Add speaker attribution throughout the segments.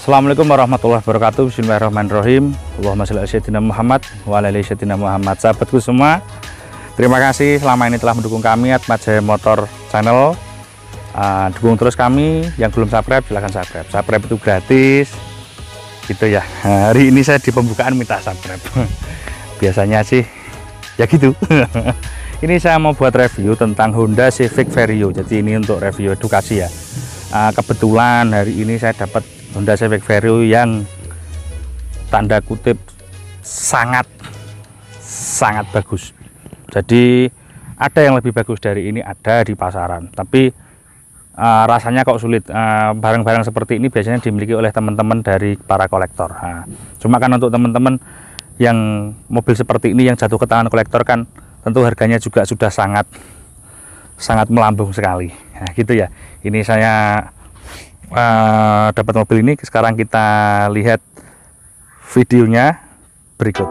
Speaker 1: Assalamualaikum warahmatullahi wabarakatuh. Bismillahirrahmanirrahim. Allahumma sholli ala sayyidina Muhammad wa ala ali sayyidina Muhammad. Sahabatku semua, terima kasih selama ini telah mendukung kami Atma Jaya Motor Channel. Dukung terus kami. Yang belum subscribe silahkan subscribe. Subscribe itu gratis gitu ya. Hari ini saya di pembukaan minta subscribe. Biasanya sih ya gitu. Ini saya mau buat review tentang Honda Civic Vario. Jadi ini untuk review edukasi ya. Kebetulan hari ini saya dapat Honda Civic Vario yang tanda kutip sangat bagus. Jadi ada yang lebih bagus dari ini, ada di pasaran, tapi rasanya kok sulit. Barang-barang seperti ini biasanya dimiliki oleh teman-teman dari para kolektor. Cuma kan untuk teman-teman yang mobil seperti ini yang jatuh ke tangan kolektor kan tentu harganya juga sudah sangat melambung sekali. Nah gitu ya, ini saya dapat mobil ini. Sekarang kita lihat videonya berikut.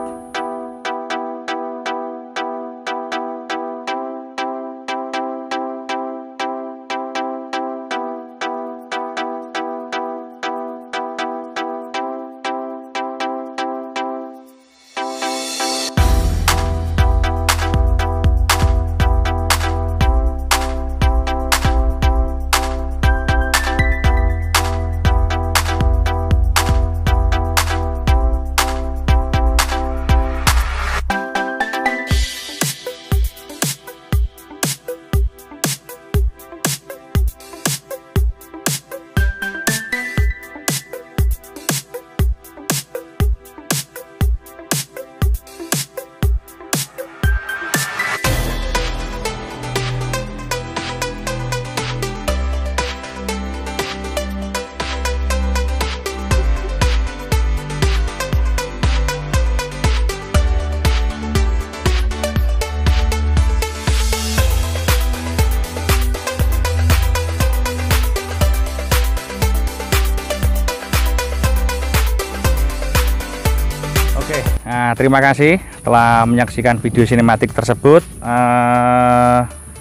Speaker 1: Nah, terima kasih telah menyaksikan video sinematik tersebut.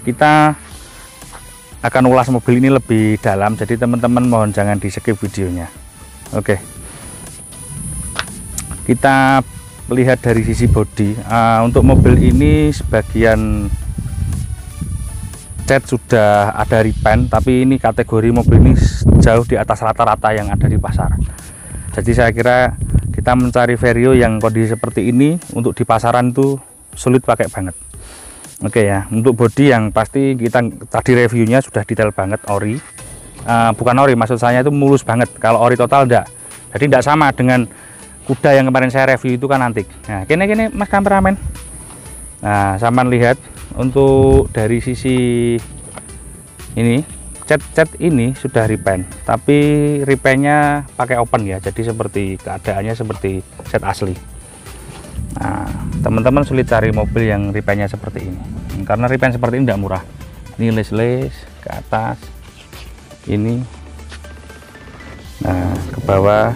Speaker 1: Kita akan ulas mobil ini lebih dalam, jadi teman-teman mohon jangan di skip videonya. Oke, kita lihat dari sisi bodi. Untuk mobil ini sebagian cat sudah ada repaint, tapi ini kategori mobil ini jauh di atas rata-rata yang ada di pasar. Jadi saya kira kita mencari Vario yang kondisi seperti ini untuk di pasaran itu sulit pakai banget. Oke ya, untuk bodi yang pasti kita tadi reviewnya sudah detail banget, ori. Bukan ori, maksud saya itu mulus banget. Kalau ori total enggak. Jadi enggak sama dengan kuda yang kemarin saya review itu kan antik. Nah, gini Mas kameramen. Nah, sampean lihat untuk dari sisi ini cat ini sudah repaint, tapi repaintnya pakai open ya, jadi seperti keadaannya seperti cat asli. Nah, teman-teman sulit cari mobil yang repaintnya seperti ini, karena repaint seperti ini tidak murah. Ini les-les ke atas, ini, nah ke bawah,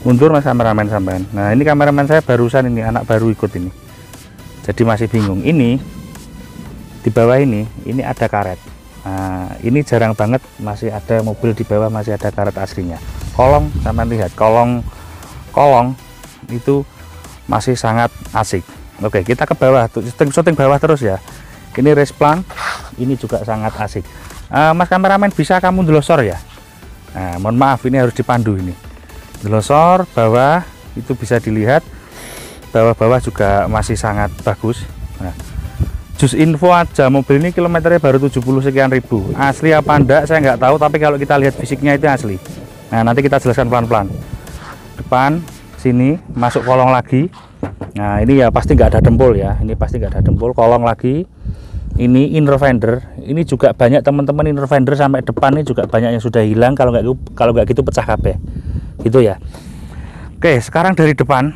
Speaker 1: mundur Mas kameramen sampean. Nah ini kameramen saya barusan ini, anak baru ikut ini, jadi masih bingung. Ini di bawah ini ada karet. Nah, ini jarang banget masih ada mobil di bawah masih ada karet aslinya. Kolong, sampai lihat kolong itu masih sangat asik. Oke, kita ke bawah, syuting bawah terus ya. Ini race plan, ini juga sangat asik. Mas kameramen bisa kamu delosor ya. Nah, mohon maaf ini harus dipandu ini. Delosor bawah itu bisa dilihat, bawah-bawah juga masih sangat bagus. Nah, just info aja, mobil ini kilometernya baru 70 sekian ribu. Asli apa enggak saya nggak tahu, tapi kalau kita lihat fisiknya itu asli. Nah nanti kita jelaskan pelan-pelan. Depan sini masuk kolong lagi. Nah ini ya pasti nggak ada dempul ya, ini pasti nggak ada dempul. Kolong lagi, ini inner fender, ini juga banyak teman-teman inner fender sampai depan ini juga banyak yang sudah hilang. Kalau nggak gitu pecah kabeh gitu ya. Oke, sekarang dari depan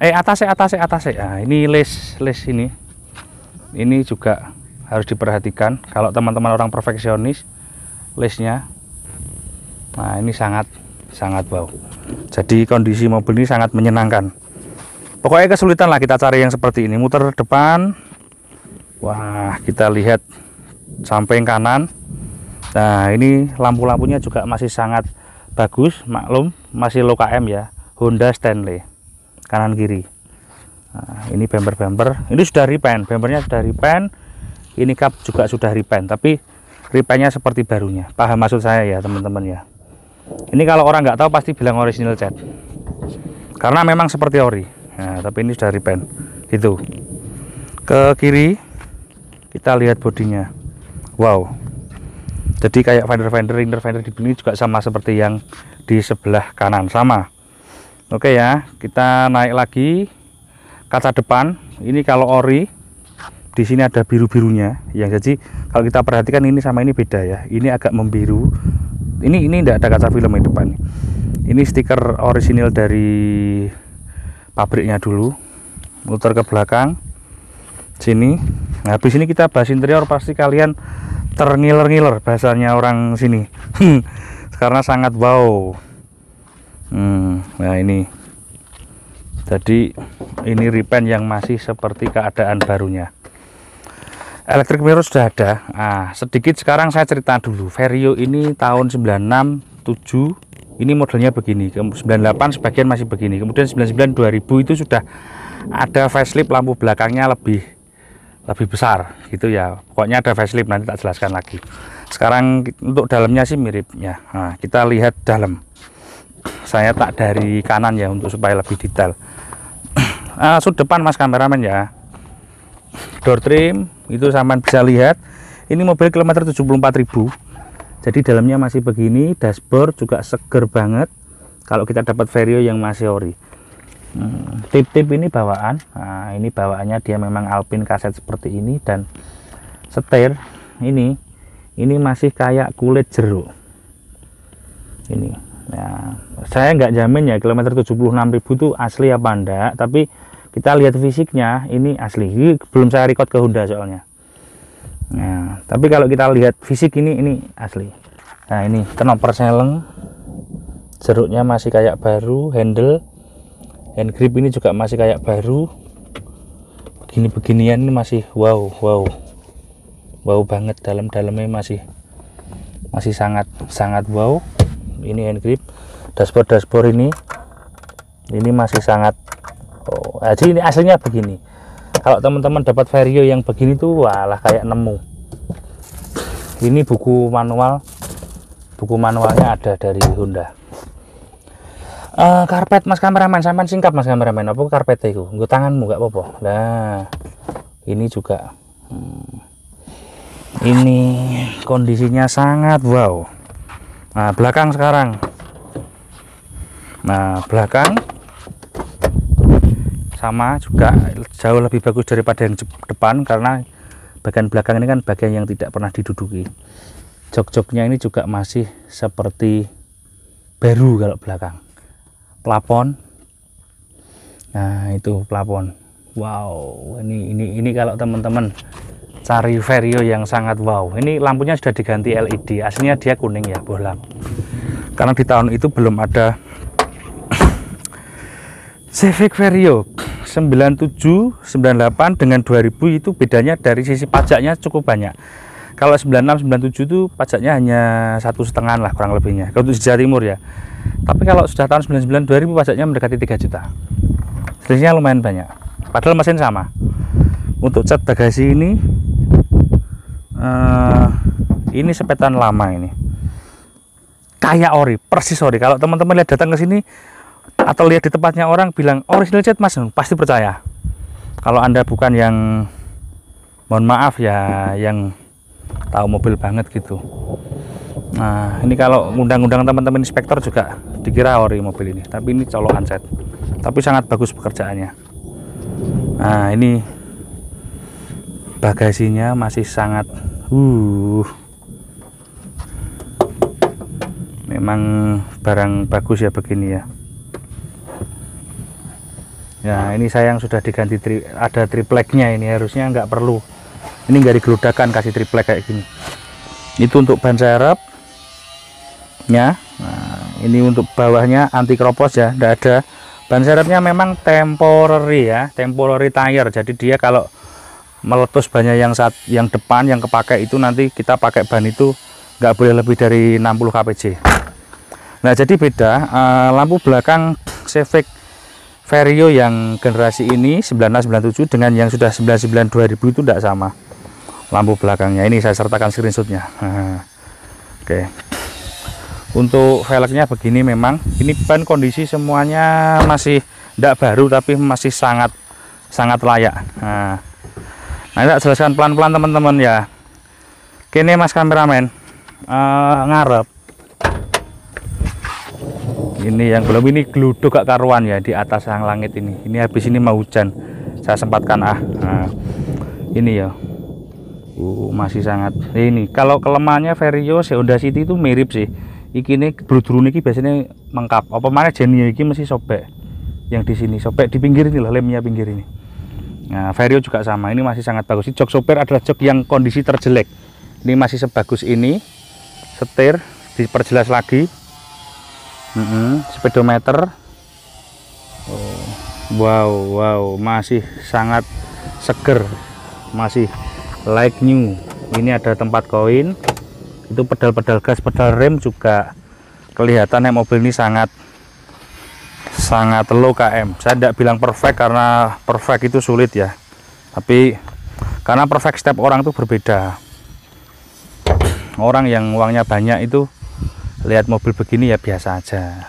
Speaker 1: atas. Nah, ini les ini juga harus diperhatikan kalau teman-teman orang perfeksionis lesnya. Nah ini sangat wow, jadi kondisi mobil ini sangat menyenangkan. Pokoknya kesulitan lah kita cari yang seperti ini. Muter depan, wah kita lihat samping kanan. Nah ini lampu-lampunya juga masih sangat bagus, maklum masih low KM ya, Honda Stanley kanan kiri. Nah, ini bumper ini sudah repaint, bumpernya sudah repaint, ini kap juga sudah repaint, tapi repaintnya seperti barunya. Paham maksud saya ya teman-teman ya. Ini kalau orang nggak tahu pasti bilang original cat, karena memang seperti ori. Nah, tapi ini sudah repaint gitu. Ke kiri kita lihat bodinya, wow, jadi kayak inner fender di sini juga sama seperti yang di sebelah kanan, sama. Oke ya, kita naik lagi kaca depan. Ini kalau ori di sini ada biru-birunya ya, jadi kalau kita perhatikan ini sama ini beda ya, ini agak membiru. Ini tidak ada kaca film di depan. Ini stiker orisinil dari pabriknya dulu. Muter ke belakang sini. Nah, habis ini kita bahas interior, pasti kalian terngiler-ngiler bahasanya orang sini karena sangat wow. Nah ini jadi ini repaint yang masih seperti keadaan barunya. Electric mirror sudah ada. Sedikit sekarang saya cerita dulu. Vario ini tahun 96, 7 ini modelnya begini, 98 sebagian masih begini, kemudian 99, 2000 itu sudah ada facelift, lampu belakangnya lebih besar gitu ya, pokoknya ada facelift, nanti tak jelaskan lagi. Sekarang untuk dalamnya sih miripnya. Nah, kita lihat dalam, saya tak dari kanan ya untuk supaya lebih detail. Sudut depan mas kameramen ya, door trim itu sampean bisa lihat, ini mobil kilometer 74.000, jadi dalamnya masih begini. Dashboard juga seger banget kalau kita dapat Vario yang masih ori. Tip-tip ini bawaan. Nah, ini bawaannya dia memang Alpine kaset seperti ini, dan setir ini masih kayak kulit jeruk ini. Nah, saya nggak jamin ya kilometer 76.000 itu asli apa enggak, tapi kita lihat fisiknya ini asli. Ini belum saya record ke Honda soalnya. Nah, tapi kalau kita lihat fisik ini asli. Nah, ini knoper seleng, jeruknya masih kayak baru, handle hand grip ini juga masih kayak baru. Beginian ini masih wow banget. Dalamnya masih sangat wow. Ini hand grip, dashboard ini masih sangat jadi ini aslinya begini. Kalau teman-teman dapat Vario yang begini tuh walah kayak nemu. Ini buku manualnya ada dari Honda. Karpet mas kameramen, sampean singkap mas kameramen, apa karpet itu? Nggo tanganmu gak apa-apa. Nah, ini juga ini kondisinya sangat wow. Nah, belakang sekarang. Nah, belakang sama juga jauh lebih bagus daripada yang depan, karena bagian belakang ini kan bagian yang tidak pernah diduduki. Jok-joknya ini juga masih seperti baru kalau belakang. Plafon, nah itu plafon, wow. Ini kalau teman-teman cari Vario yang sangat wow, ini lampunya sudah diganti LED, aslinya dia kuning ya bohlam, karena di tahun itu belum ada Civic Vario. 97, 98 dengan 2000 itu bedanya dari sisi pajaknya cukup banyak. Kalau 96, 97 itu pajaknya hanya 1,5 lah kurang lebihnya, kalau untuk Jawa Timur ya. Tapi kalau sudah tahun 99, 2000 pajaknya mendekati 3 juta. Selisihnya lumayan banyak. Padahal mesin sama. Untuk cat bagasi ini sepetan lama ini. Kayak ori, persis ori. Kalau teman-teman lihat datang ke sini atau lihat di tempatnya orang bilang original cat mas, pasti percaya. Kalau Anda bukan yang, mohon maaf ya, yang tahu mobil banget gitu. Nah, ini kalau undang-undang teman-teman inspektor juga dikira ori mobil ini, tapi ini colokan set. Tapi sangat bagus pekerjaannya. Nah, ini bagasinya masih sangat memang barang bagus ya begini ya. Ya, ini sayang sudah diganti ada tripleknya, ini harusnya nggak perlu. Ini nggak digeludakan kasih triplek kayak gini. Itu untuk ban serep ya. Nah, ini untuk bawahnya anti kropos ya, tidak ada. Ban serepnya memang temporary ya, temporary tire. Jadi dia kalau meletus bannya yang depan yang kepake itu, nanti kita pakai ban itu nggak boleh lebih dari 60 kpj. Nah jadi beda lampu belakang Civic Vario yang generasi ini 1997 dengan yang sudah 99 2000 itu tidak sama lampu belakangnya. Ini saya sertakan screenshotnya. Oke. Untuk velgnya begini, memang ini ban kondisi semuanya masih tidak baru tapi masih sangat layak. Nah saya jelaskan pelan-pelan teman-teman ya. Kini mas kameramen ngarep ini yang belum, ini gluduk gak karuan ya di atas sang langit ini. Ini habis ini mau hujan, saya sempatkan ini ya. Masih sangat ini. Kalau kelemahannya Vario Honda City itu mirip sih. Iki ini bludru niki biasanya mengkap. Apa mana Genio iki mesti sobek. Yang di sini sobek di pinggir ini lah, lemnya pinggir ini. Nah, Vario juga sama. Ini masih sangat bagus. Jok sopir adalah jok yang kondisi terjelek. Ini masih sebagus ini. Setir diperjelas lagi. Speedometer. Wow, masih sangat seger. Masih like new. Ini ada tempat koin. Itu pedal-pedal gas, pedal rem juga kelihatan ya, mobil ini sangat low km. Saya tidak bilang perfect karena perfect itu sulit ya, tapi karena perfect step orang itu berbeda. Orang yang uangnya banyak itu lihat mobil begini ya biasa aja,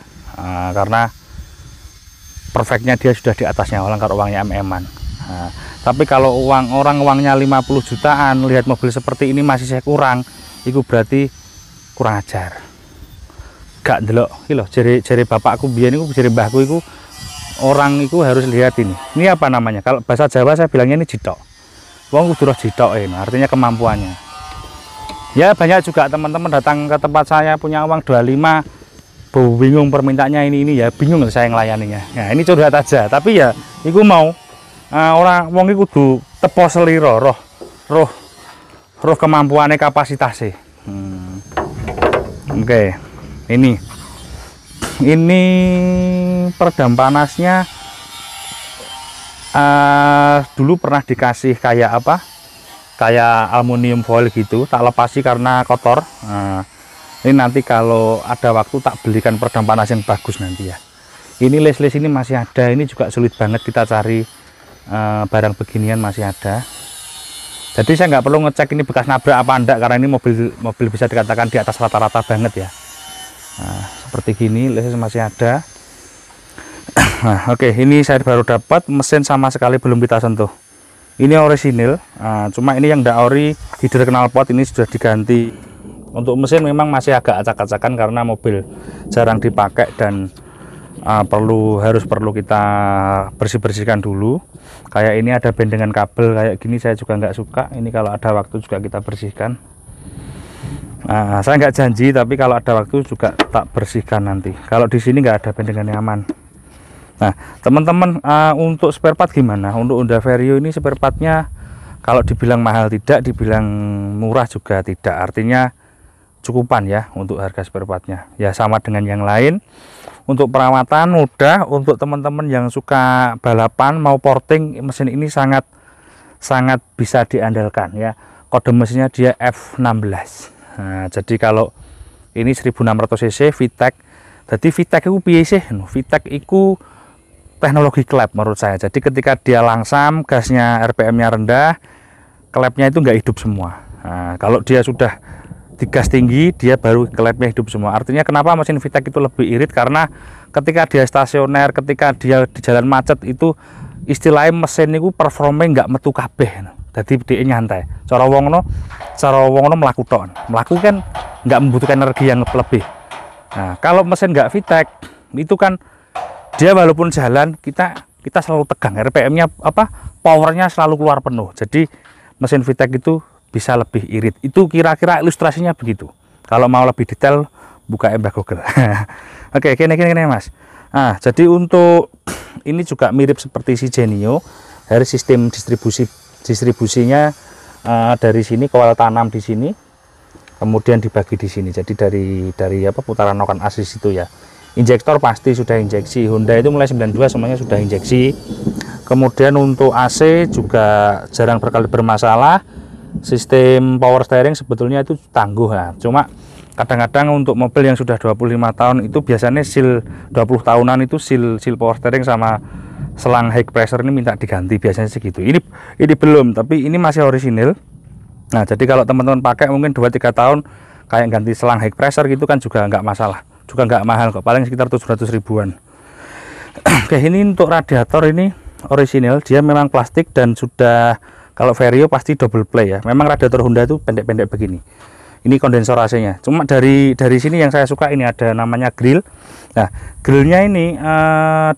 Speaker 1: karena perfectnya dia sudah di atasnya orang kalau uangnya MM-an. Tapi kalau uangnya 50 jutaan lihat mobil seperti ini masih saya kurang, itu berarti kurang ajar. Gak delok iki lho, jere bapakku biyen niku, jere mbahku iku, orang itu harus lihat ini. Ini apa namanya? Kalau bahasa Jawa saya bilangnya ini jitok. Wong kudu roh jitoke, artinya kemampuannya. Ya banyak juga teman-teman datang ke tempat saya punya uang 25, bingung permintaannya ini ya, bingung saya ngelayaninya. Nah, ini curhat aja, tapi ya iku mau orang wong iku kudu tepo seliro roh kemampuannya, kapasitasnya. Oke. Ini peredam panasnya dulu pernah dikasih kayak apa, kayak aluminium foil gitu, tak lepasi karena kotor. Ini nanti kalau ada waktu tak belikan peredam panas yang bagus nanti ya. Ini les-les ini masih ada, ini juga sulit banget kita cari barang beginian, masih ada. Jadi saya nggak perlu ngecek ini bekas nabrak apa enggak, karena ini mobil bisa dikatakan di atas rata-rata banget ya. Nah, seperti gini les masih ada. Nah, oke, ini saya baru dapat, mesin sama sekali belum kita sentuh. Ini orisinil, cuma ini yang ndak ori header knalpot ini sudah diganti. Untuk mesin memang masih agak acak-acakan karena mobil jarang dipakai dan harus perlu kita bersihkan dulu. Kayak ini ada bendengan kabel kayak gini, saya juga nggak suka. Ini kalau ada waktu juga kita bersihkan. Saya nggak janji, tapi kalau ada waktu juga tak bersihkan nanti. Kalau di sini nggak ada bendengan yang aman. Nah teman-teman, untuk spare part gimana? Untuk Honda Vario ini spare partnya kalau dibilang mahal tidak, dibilang murah juga tidak. Artinya cukupan ya untuk harga spare partnya. Ya sama dengan yang lain. Untuk perawatan mudah. Untuk teman-teman yang suka balapan mau porting, mesin ini sangat bisa diandalkan ya. Kode mesinnya dia F16. Nah, jadi kalau ini 1600 cc VTEC. Jadi VTEC itu piye sih? VTEC itu teknologi klep menurut saya. Jadi ketika dia langsam, gasnya RPM-nya rendah, klepnya itu nggak hidup semua. Nah, kalau dia sudah digas tinggi, dia baru klepnya hidup semua. Artinya kenapa mesin VTEC itu lebih irit, karena ketika dia stasioner, ketika dia di jalan macet itu istilahnya mesin itu performanya nggak metu kabeh. Jadi dia nyantai. Cara wong no melaku tok. Melaku kan nggak membutuhkan energi yang lebih. Nah, kalau mesin nggak VTEC itu kan dia walaupun jalan kita selalu tegang, RPM-nya powernya selalu keluar penuh. Jadi mesin VTEC itu bisa lebih irit. Itu kira-kira ilustrasinya begitu. Kalau mau lebih detail buka Mbah Google. Oke, gini Mas. Nah, jadi untuk ini juga mirip seperti si Genio. Dari sistem distribusinya dari sini coil tanam di sini, kemudian dibagi di sini. Jadi dari putaran noken asis itu ya. Injektor pasti sudah injeksi. Honda itu mulai 92 semuanya sudah injeksi. Kemudian untuk AC juga jarang berkali bermasalah. Sistem power steering sebetulnya itu tangguh ya. Cuma kadang-kadang untuk mobil yang sudah 25 tahun itu biasanya seal 20 tahunan itu seal power steering sama selang high pressure ini minta diganti biasanya segitu. Ini belum, tapi ini masih orisinil. Nah, jadi kalau teman-teman pakai mungkin 2-3 tahun kayak ganti selang high pressure gitu kan juga nggak masalah, juga nggak mahal kok, paling sekitar 700 ribuan. Oke, ini untuk radiator ini orisinil, dia memang plastik dan sudah, kalau Vario pasti double play ya. Memang radiator Honda itu pendek-pendek begini. Ini kondensor AC-nya. Cuma dari sini yang saya suka ini ada namanya grill. Nah, grillnya ini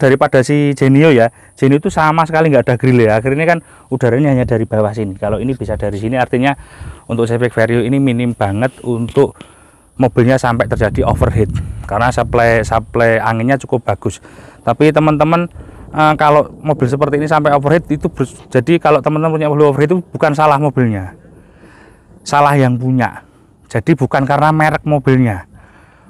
Speaker 1: daripada si Genio ya. Genio itu sama sekali nggak ada grill ya. Akhirnya kan udaranya hanya dari bawah sini. Kalau ini bisa dari sini, artinya untuk Civic Vario ini minim banget untuk mobilnya sampai terjadi overheat. Karena supply anginnya cukup bagus. Tapi teman-teman, kalau mobil seperti ini sampai overheat itu jadi kalau teman-teman punya mobil overheat itu bukan salah mobilnya, salah yang punya. Jadi bukan karena merek mobilnya,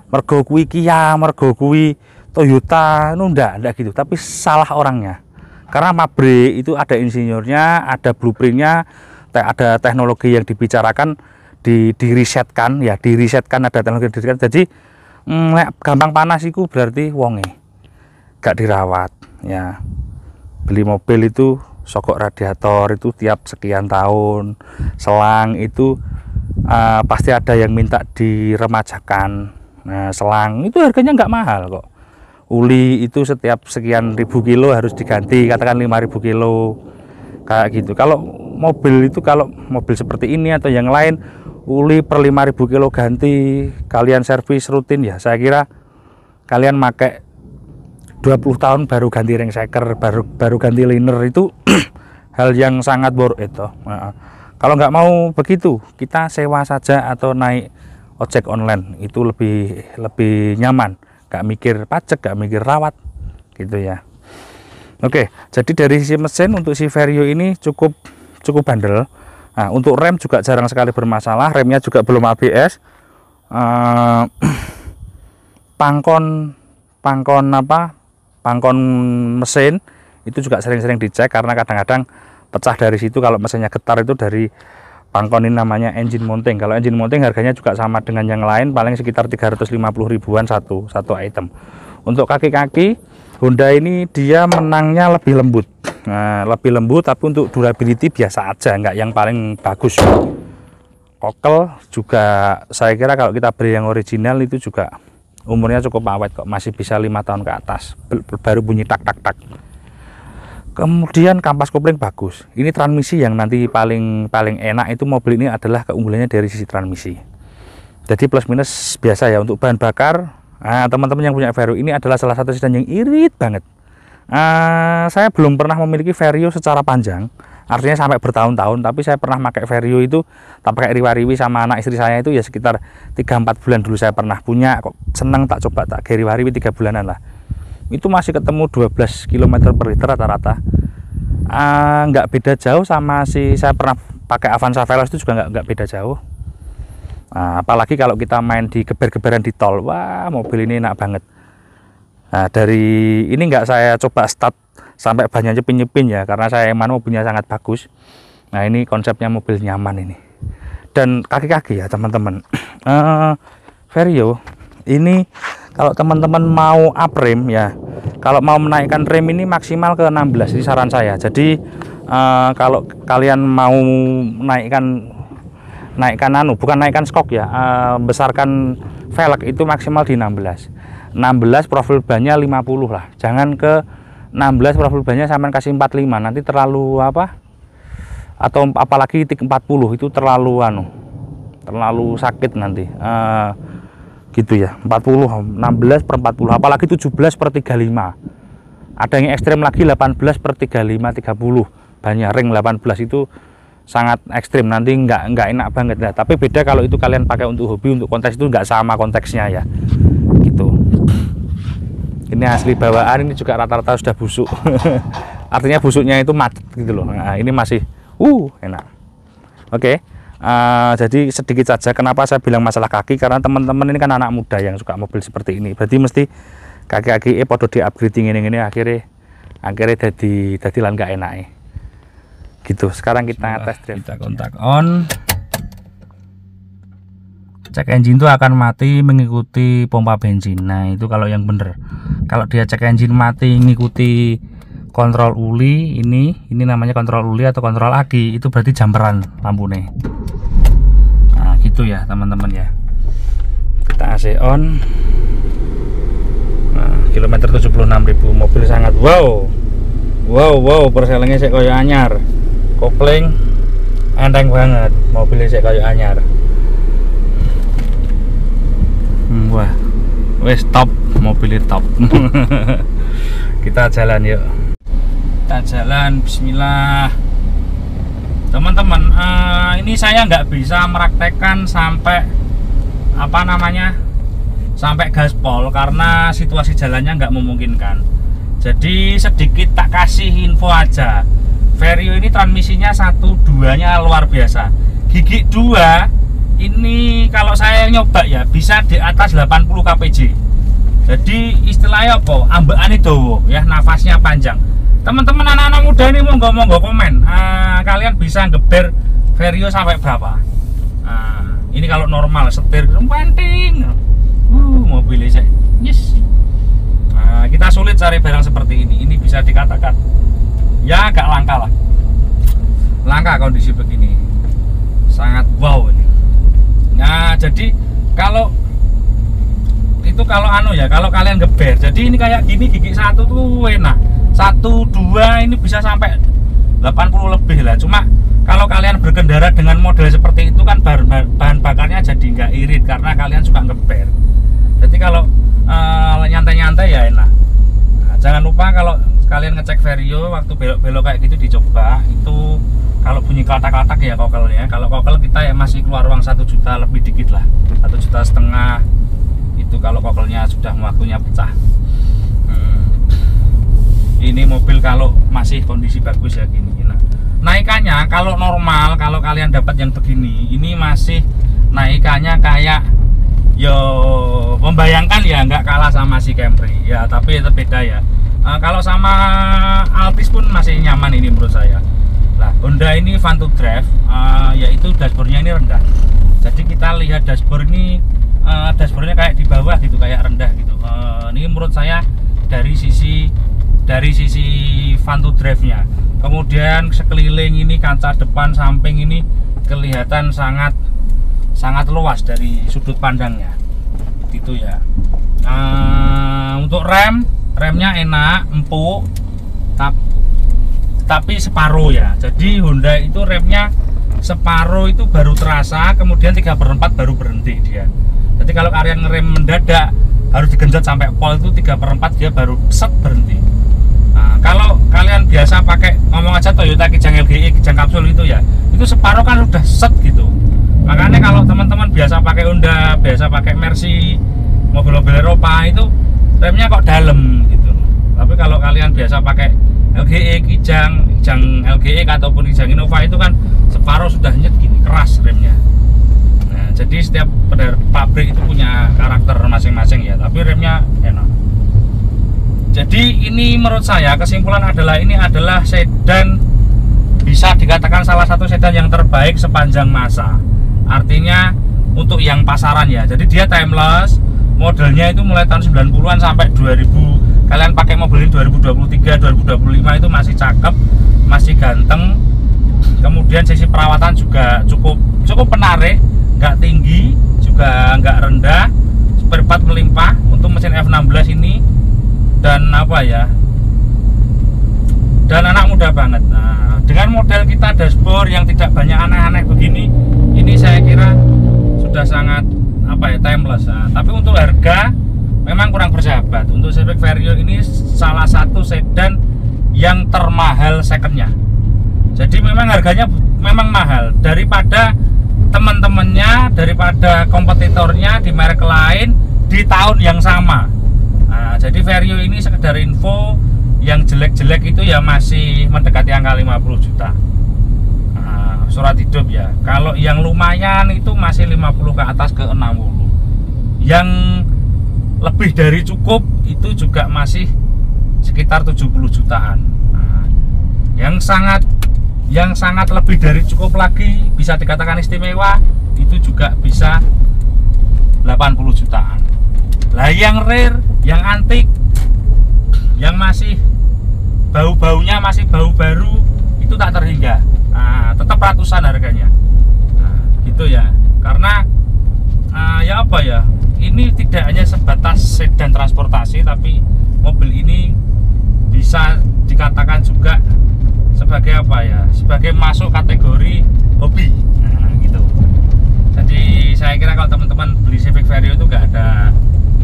Speaker 1: mergo kuwi Kia, mergo kuwi Toyota, enggak gitu, tapi salah orangnya. Karena pabrik itu ada insinyurnya, ada blueprintnya, ada teknologi yang dibicarakan, dirisetkan ya, ada teknologi dirisetkan. Jadi gampang panas itu berarti wonge gak dirawat ya. Beli mobil itu sokok radiator itu tiap sekian tahun, selang itu pasti ada yang minta diremajakan. Nah, selang itu harganya nggak mahal kok. Uli itu setiap sekian ribu kilo harus diganti, katakan 5.000 kilo kayak gitu. Kalau mobil seperti ini atau yang lain, uli per 5.000 kilo ganti, kalian servis rutin ya, saya kira kalian pakai 20 tahun baru ganti ring shaker, baru ganti liner itu hal yang sangat worth it. Kalau nggak mau begitu, kita sewa saja atau naik ojek online, itu lebih nyaman, nggak mikir pajak, nggak mikir rawat gitu ya. Oke, jadi dari sisi mesin untuk si Vario ini cukup bandel. Nah, untuk rem juga jarang sekali bermasalah, remnya juga belum ABS. Pangkon mesin itu juga sering-sering dicek karena kadang-kadang pecah dari situ. Kalau mesinnya getar itu dari pangkon ini namanya engine mounting. Kalau engine mounting harganya juga sama dengan yang lain, paling sekitar 350 ribuan satu item. Untuk kaki-kaki Honda ini dia menangnya lebih lembut. Nah, lebih lembut, tapi untuk durability biasa aja, nggak yang paling bagus. Kokel juga saya kira kalau kita beli yang original itu juga umurnya cukup awet kok, masih bisa 5 tahun ke atas baru bunyi tak. Kemudian kampas kopling bagus. Ini transmisi yang nanti paling enak itu mobil ini adalah keunggulannya dari sisi transmisi. Jadi plus minus biasa ya. Untuk bahan bakar, teman-teman yang punya Vario ini adalah salah satu sedan yang irit banget. Saya belum pernah memiliki Vario secara panjang, artinya sampai bertahun-tahun, tapi saya pernah pakai Vario itu tak pakai riwa-riwi sama anak istri saya itu ya sekitar 3-4 bulan dulu saya pernah punya. Kok seneng, tak coba, tak riwa-riwi 3 bulanan lah. Itu masih ketemu 12 km per liter rata-rata. Nggak beda jauh sama saya pernah pakai Avanza Veloz itu juga nggak beda jauh. Apalagi kalau kita main di geber-geberan di tol, wah mobil ini enak banget. Nah, dari ini nggak saya coba start sampai banyak nyepin ya, karena saya emang mobilnya sangat bagus. Nah, ini konsepnya mobil nyaman ini. Dan kaki-kaki ya teman-teman, Vario ini kalau teman-teman mau up rem ya, kalau mau menaikkan rem ini maksimal ke 16, ini saran saya. Jadi kalau kalian mau naikkan bukan naikkan skok ya, besarkan velg itu maksimal di 16 profil bannya 50 lah, jangan ke 16 profil bannya sampai kasih 45, nanti terlalu atau apalagi titik 40 itu terlalu sakit nanti. Gitu ya, 16 per 40, apalagi 17 per 35, ada yang ekstrem lagi 18 per 35, 30 banyak ring 18 itu sangat ekstrim, nanti nggak enak banget ya. Tapi beda kalau itu kalian pakai untuk hobi, untuk konteks itu nggak sama konteksnya ya gitu. Ini asli bawaan, ini juga rata-rata sudah busuk artinya busuknya itu macet gitu loh. Nah, ini masih enak. Oke. Jadi sedikit saja kenapa saya bilang masalah kaki, karena teman-teman ini kan anak muda yang suka mobil seperti ini, berarti mesti kaki-kaki podo di upgrading ini akhirnya jadi lan gak enak gitu. Sekarang kita tes drive, kita kontak on. Cek engine itu akan mati mengikuti pompa bensin. Nah itu kalau yang bener. Kalau dia cek engine mati mengikuti kontrol uli, ini namanya kontrol uli atau kontrol aki, itu berarti jumperan lampunya. Nah gitu ya teman-teman ya. Kita AC on. Nah kilometer 76.000, mobil sangat wow, perselengnya saya kayak anyar, kopling enteng banget, mobilnya saya kayak anyar. Wah, wes top, mobilnya top. Kita jalan yuk. Kita jalan, bismillah. Teman-teman, ini saya nggak bisa meraktekkan sampai sampai gaspol karena situasi jalannya nggak memungkinkan. Jadi sedikit tak kasih info aja. Vario ini transmisinya 1.2-nya luar biasa. Gigi 2 ini kalau saya nyoba ya bisa di atas 80 kpj. Jadi istilahnya apa? Ambekan itu ya, nafasnya panjang. Teman-teman anak-anak muda ini monggo komen. Kalian bisa geber Vario sampai berapa? Ini kalau normal setir penting. Mobilnya yes. Kita sulit cari barang seperti ini. Ini bisa dikatakan ya agak langka lah. Langka kondisi begini. Sangat wow ini. Nah, jadi kalau kalau kalian geber, jadi ini kayak gini gigi 1 tuh enak. 1, 2 ini bisa sampai 80 lebih lah. Cuma kalau kalian berkendara dengan model seperti itu kan bahan bakarnya jadi nggak irit karena kalian suka geber. Jadi kalau nyantai-nyantai ya enak. Nah, jangan lupa kalau kalian ngecek Vario waktu belok-belok kayak gitu dicoba. Itu kalau bunyi kelatak-kelatak ya kokelnya. Kalau kokel kita ya masih keluar uang 1 juta lebih dikit lah, 1,5 juta. Itu kalau kokelnya sudah waktunya pecah. Ini mobil kalau masih kondisi bagus ya gini. Nah, naikannya kalau normal, kalau kalian dapat yang begini, ini masih naikannya kayak yo membayangkan ya nggak kalah sama si Camry ya, tapi beda ya. Kalau sama Altis pun masih nyaman ini menurut saya. Nah, Honda ini fun to drive, yaitu dashboardnya ini rendah. Jadi kita lihat dashboard ini, dashboardnya kayak di bawah gitu, kayak rendah gitu. Ini menurut saya dari sisi fun to drive-nya. Kemudian sekeliling ini kaca depan samping ini kelihatan sangat luas dari sudut pandangnya. Gitu ya. Untuk remnya enak, empuk, tapi separuh ya. Jadi Honda itu remnya separuh itu baru terasa, kemudian 3/4 baru berhenti dia. Jadi kalau kalian ngerem mendadak harus digenjot sampai pol itu 3/4 dia baru set berhenti. Nah, kalau kalian biasa pakai, ngomong aja Toyota Kijang LGE, Kijang kapsul itu ya, itu separuh kan udah set gitu. Makanya kalau teman-teman biasa pakai Honda, biasa pakai Mercy, mobil-mobil Eropa itu remnya kok dalam gitu. Tapi kalau kalian biasa pakai LGE, Kijang LGE ataupun Kijang Innova itu kan separuh sudah nyet gini, keras remnya. Nah, jadi setiap pabrik itu punya karakter masing-masing ya, tapi remnya enak. Jadi ini menurut saya kesimpulan adalah ini adalah sedan, bisa dikatakan salah satu sedan yang terbaik sepanjang masa. Artinya untuk yang pasaran ya. Jadi dia timeless, modelnya itu mulai tahun 90-an sampai 2000. Kalian pakai mobil ini 2023, 2025 itu masih cakep, masih ganteng. Kemudian sisi perawatan juga cukup menarik, nggak tinggi, juga nggak rendah, spare part melimpah untuk mesin F16 ini. Dan dan anak muda banget. Nah, dengan model kita dashboard yang tidak banyak aneh-aneh begini, ini saya kira sudah sangat timeless. Nah, tapi untuk harga memang kurang bersahabat. Untuk Civic Vario ini salah satu sedan yang termahal secondnya. Jadi memang harganya memang mahal daripada teman-temannya, daripada kompetitornya di merek lain di tahun yang sama. Nah, jadi Vario ini sekedar info, yang jelek-jelek itu ya masih mendekati angka 50 juta. Nah, surat hidup ya. Kalau yang lumayan itu masih 50 ke atas ke 60. Yang lebih dari cukup itu juga masih sekitar 70 jutaan. Nah, yang sangat lebih dari cukup lagi, bisa dikatakan istimewa, itu juga bisa 80 jutaan. Lah yang rare, yang antik, yang masih bau-baunya masih bau baru, itu tak terhingga. Nah, tetap ratusan harganya. Nah, gitu ya. Karena ya apa ya, ini tidak hanya sebatas sedan transportasi, tapi mobil ini bisa dikatakan juga sebagai apa ya, sebagai masuk kategori hobi. Nah, gitu. Jadi saya kira kalau teman-teman beli Civic Vario itu nggak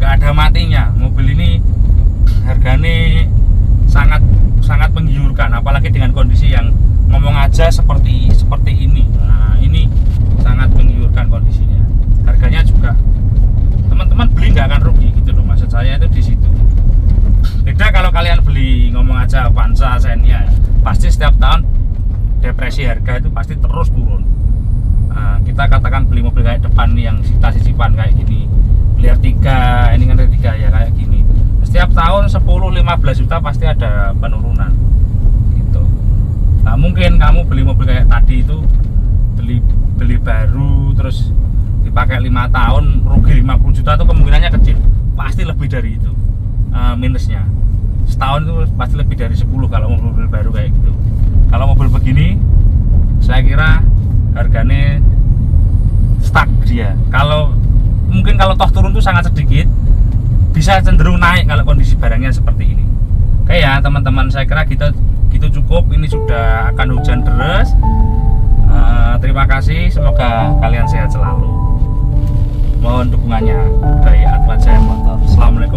Speaker 1: ada matinya. Mobil ini harganya sangat menggiurkan, apalagi dengan kondisi yang ngomong aja seperti ini. Nah, ini sangat menggiurkan kondisinya. Harganya juga teman-teman beli nggak akan rugi gitu loh, maksud saya itu di situ. Beda kalau kalian beli ngomong aja Avanza, Xenia, pasti setiap tahun depresi harga itu pasti terus turun. Nah, kita katakan beli mobil kayak depan nih, yang sita-sicipan kayak gini, beli R3, ini kan R3 ya kayak gini, setiap tahun 10-15 juta pasti ada penurunan gitu. Nah, mungkin kamu beli mobil kayak tadi itu, beli baru terus dipakai 5 tahun rugi 50 juta, itu kemungkinannya kecil, pasti lebih dari itu. Minusnya setahun itu pasti lebih dari 10 kalau mobil baru kayak gitu. Kalau mobil begini saya kira harganya stuck dia. Kalau mungkin kalau toh turun tuh sangat sedikit, bisa cenderung naik kalau kondisi barangnya seperti ini. Oke ya teman-teman, saya kira gitu cukup. Ini sudah akan hujan deras. Terima kasih, semoga kalian sehat selalu. Mohon dukungannya dari Atmajaya Motor. Assalamualaikum.